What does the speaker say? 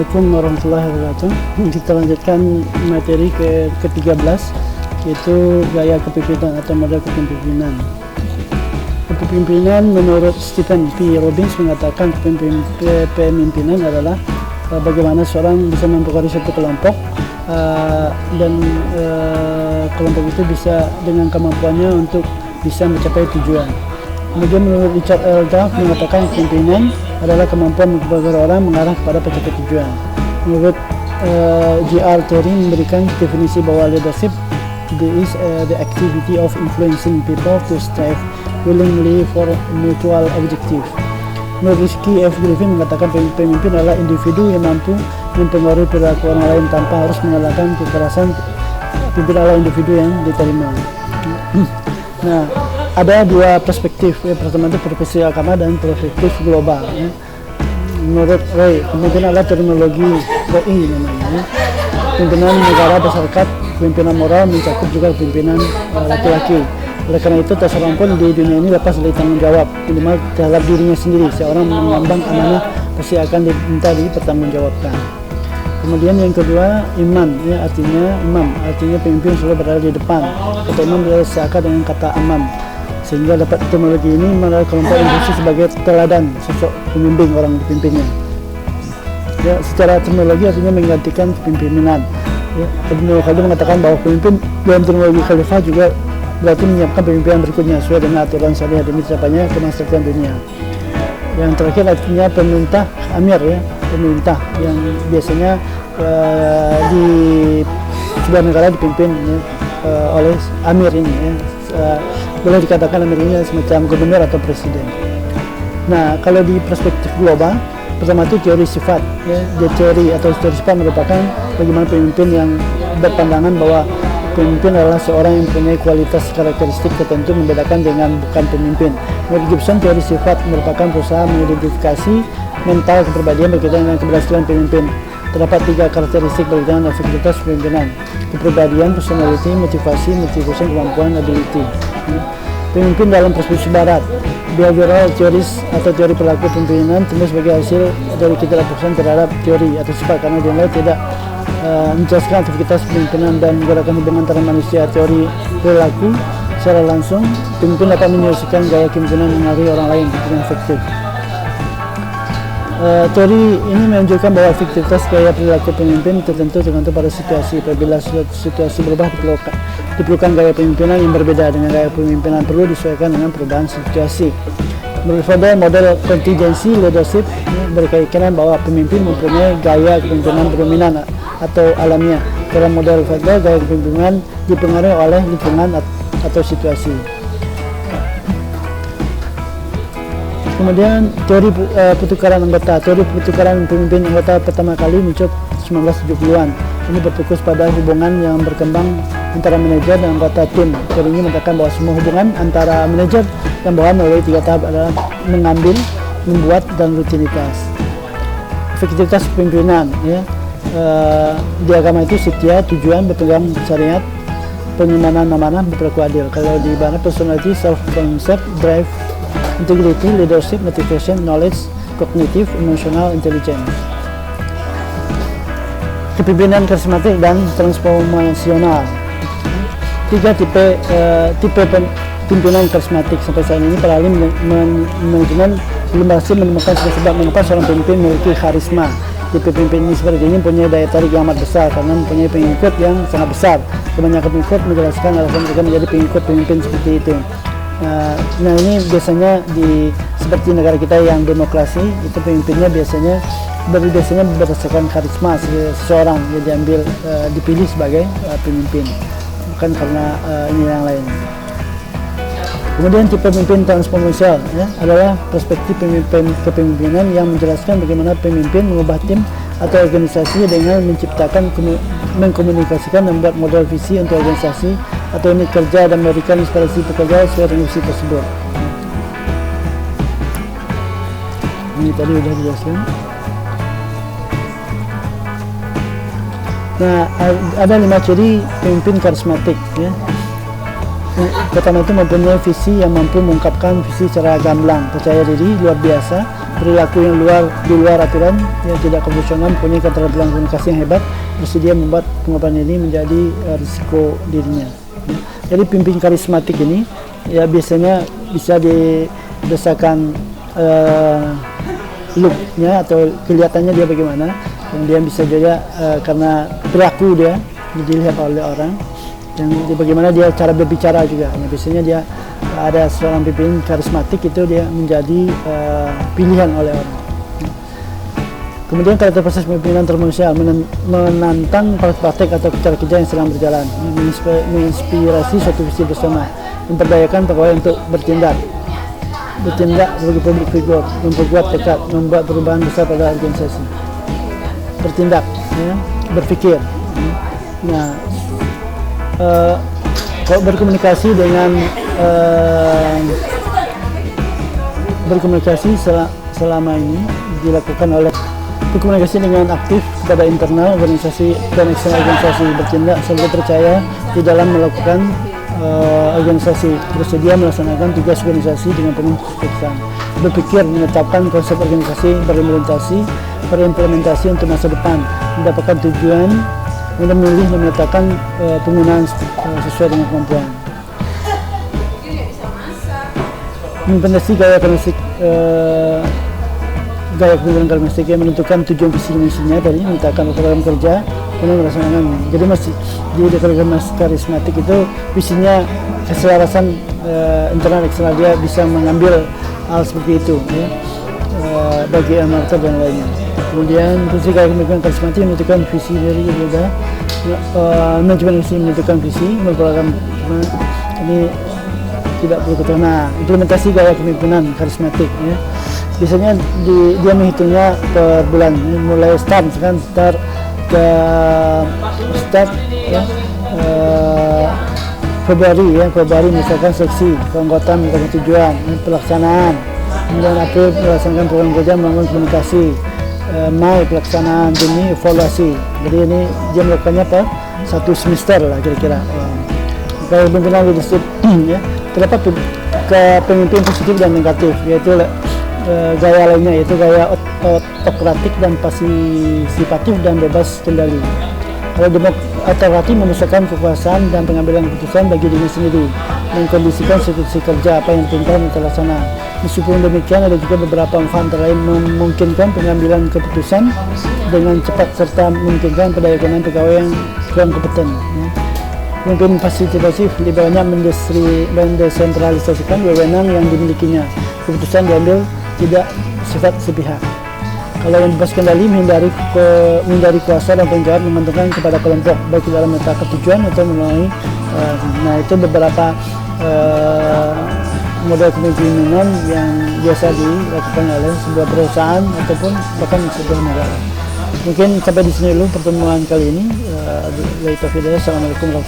Assalamualaikum warahmatullahi wabarakatuh. Kita lanjutkan materi ke-13, yaitu gaya kepemimpinan atau model kepemimpinan. Kepemimpinan menurut Stephen P. Robbins mengatakan kepemimpinan adalah bagaimana seorang bisa mempengaruhi satu kelompok dan kelompok itu bisa dengan kemampuannya untuk bisa mencapai tujuan. Kemudian menurut Richard L. Duff mengatakan kepemimpinan adalah kemampuan mempengaruhi orang mengarah kepada pencapai tujuan. Menurut G.R. Terry memberikan definisi bahwa leadership is the activity of influencing people to strive willingly for mutual objective. Menurut Rizky F. Griffin mengatakan pemimpin adalah individu yang mampu mempengaruhi perilaku orang lain tanpa harus mengalahkan kekerasan. Pemimpin adalah individu yang diterima. Nah, ada dua perspektif. Pertama itu perspektif agama dan perspektif global. Menurut Ray, pemimpinan adalah terminologi ROI namanya. Pimpinan negara masyarakat, pimpinan moral mencakup juga pimpinan laki-laki. Oleh karena itu, tak seorang pun di dunia ini lepas dari tanggung jawab, minimal terhadap dirinya sendiri. Seorang mengambang amanah pasti akan diminta dipertanggungjawabkan. Kemudian yang kedua, imam, artinya imam, artinya pemimpin selalu berada di depan. Kata imam adalah seakar dengan kata amam, sehingga dapat terminologi ini adalah kelompok yang berfungsi sebagai teladan sosok pembimbing orang dipimpinnya. Ya, secara terminologi artinya menggantikan kepemimpinan. Ya, Ibnu Khaldun mengatakan bahwa pemimpin dalam terminologi khalifah juga berarti menyiapkan pemimpinan berikutnya sesuai dengan aturan syariah demi tercapainya kemaslahatan dunia. Yang terakhir artinya pemerintah, amir, pemerintah yang biasanya di sebuah negara dipimpin oleh amir ini. Boleh dikatakan amir ini semacam gubernur atau presiden. Nah, kalau di perspektif global, pertama itu teori sifat. Teori atau teori sifat merupakan bagaimana pemimpin yang berpandangan bahwa pemimpin adalah seorang yang mempunyai kualitas karakteristik tertentu membedakan dengan bukan pemimpin. Menurut Gibson, teori sifat merupakan berusaha mengidentifikasi mental kepribadian berkaitan dengan keberhasilan pemimpin. Terdapat tiga karakteristik berkaitan dengan efektivitas pemimpinan: kepribadian, personality, motivasi, motivation, kemampuan, ability. Pemimpin dalam perspektif barat, behavioral theories atau teori perilaku pemimpinan tumbuh sebagai hasil dari ketidakpuasan terhadap teori atau sifat karena dinilai tidak menjelaskan aktivitas pemimpinan dan menggerakkan hubungan antara manusia. Teori perilaku secara langsung, pemimpin dapat menyelesaikan gaya kepemimpinan mengaruhi orang lain dengan efektif. Teori ini menunjukkan bahwa efektivitas gaya perilaku pemimpin tertentu tergantung pada situasi. Apabila situasi berubah, diperlukan gaya pemimpinan yang berbeda. Dengan gaya pemimpinan perlu disesuaikan dengan perubahan situasi. Menurut Fadel, model contingency leadership berkeyakinan bahwa pemimpin mempunyai gaya kepemimpinan dominan atau alamiah. Dalam model Fadel, gaya kepemimpinan dipengaruhi oleh lingkungan atau situasi. Kemudian teori pertukaran anggota. Teori pertukaran pemimpin anggota pertama kali muncul 1970-an. Ini berfokus pada hubungan yang berkembang antara manajer dan anggota tim. Teori ini mengatakan bahwa semua hubungan antara manajer dan bawahan melalui tiga tahap adalah mengambil, membuat, dan rutinitas. Efektivitas kepemimpinan, di agama itu setia, tujuan, berpegang syariat, penyimpanan amanah, berperilaku adil. Kalau di barat personality, self-concept, drive, integrity, leadership, motivation, knowledge, cognitive, emotional, intelligence. Kepemimpinan karismatik dan transformasional. Tiga tipe pimpinan karismatik. Sampai saat ini para ahli manajemen belum berhasil menemukan sebab mengapa seorang pemimpin memiliki karisma. Tipe pemimpin ini seperti ini mempunyai daya tarik yang amat besar karena mempunyai pengikut yang sangat besar. Kebanyakan pengikut menjelaskan alasan mereka menjadi pengikut pemimpin seperti itu. Nah, ini biasanya seperti negara kita yang demokrasi, itu pemimpinnya biasanya berdasarkan karisma seseorang yang dipilih sebagai pemimpin, bukan karena ini yang lain. Kemudian tipe pemimpin transformasional adalah perspektif kepemimpinan yang menjelaskan bagaimana pemimpin mengubah tim atau organisasi dengan mengkomunikasikan dan membuat model visi untuk organisasi atau unit kerja dan memberikan inspirasi pekerja sesuai dengan visi tersebut. Ini tadi sudah dijelaskan. Nah, ada 5 ciri pemimpin karismatik. Pertama itu mempunyai visi yang mampu mengungkapkan visi secara gamblang, percaya diri, luar biasa, perilaku yang di luar aturan, yang tidak profesional, punya keterampilan komunikasi yang hebat, bersedia membuat pengorbanan ini menjadi risiko dirinya. Jadi pimpin karismatik ini ya biasanya bisa berdasarkan looknya atau kelihatannya dia bagaimana, kemudian bisa juga karena perilaku dia dilihat oleh orang, dan bagaimana dia cara berbicara juga. Nah, biasanya dia ada seorang pemimpin karismatik itu dia menjadi pilihan oleh orang. Kemudian karakter proses pemimpinan termanusia menantang praktek atau cara kerja yang sedang berjalan, menginspirasi suatu visi bersama, memperdayakan pegawai untuk bertindak sebagai public figure, memperkuat tekad, membuat perubahan besar pada organisasi, bertindak, ya, berpikir. Nah, kalau berkomunikasi selama ini dilakukan oleh berkomunikasi dengan aktif kepada internal organisasi dan eksternal organisasi, bertindak selalu percaya di dalam melakukan organisasi, bersedia melaksanakan tugas organisasi dengan penuh keputusan, berpikir menetapkan konsep organisasi, berimplementasi untuk masa depan, mendapatkan tujuan, kemudian memilih dan meletakkan penggunaan sesuai dengan kemampuan. Implementasi gaya kepemimpinan karismatik yang menentukan tujuan visi misinya, tadi meletakkan program kerja dan melaksanakan. Jadi masih di karismatik itu visinya keselarasan internal eksternal, dia bisa mengambil hal seperti itu, ya, bagi amatir dan lainnya. Kemudian fungsi gaya kepemimpinan karismatik menentukan visi dari juga, manajemen visi menentukan visi, memperolehkan ini tidak perlu ketahuan. Nah, implementasi gaya kepemimpinan karismatik, ya. Biasanya dia menghitungnya per bulan, mulai start ya, Februari misalkan seksi keanggotaan menentukan tujuan, pelaksanaan, kemudian April melaksanakan program kerja membangun komunikasi, Mei pelaksanaan, Juni evaluasi. Jadi ini dia melakukannya per satu semester lah kira-kira. Gaya kepemimpinan leadership, ya, terdapat kepemimpinan positif dan negatif, yaitu gaya lainnya, yaitu gaya otokratik dan partisipatif dan bebas kendali. Kalau otokratik memusatkan kekuasaan dan pengambilan keputusan bagi dirinya sendiri, mengkondisikan situasi kerja apa yang diperintahkan terlaksana. Meskipun demikian, ada juga beberapa manfaat lain, memungkinkan pengambilan keputusan dengan cepat serta memungkinkan pendayakan pegawai yang kurang kompeten. Mungkin partisipatif lebih banyak mendesentralisasikan wewenang yang dimilikinya. Keputusan diambil tidak sifat sepihak. Kalau yang bebas kendali menghindari kuasa dan tanggung jawab menggantungkan kepada kelompok, baik dalam menetapkan tujuan atau melalui. Nah, itu beberapa model kepemimpinan yang biasa dilakukan oleh sebuah perusahaan ataupun bahkan sebuah negara. Mungkin sampai di sini dulu pertemuan kali ini. Assalamualaikum warahmatullahi wabarakatuh.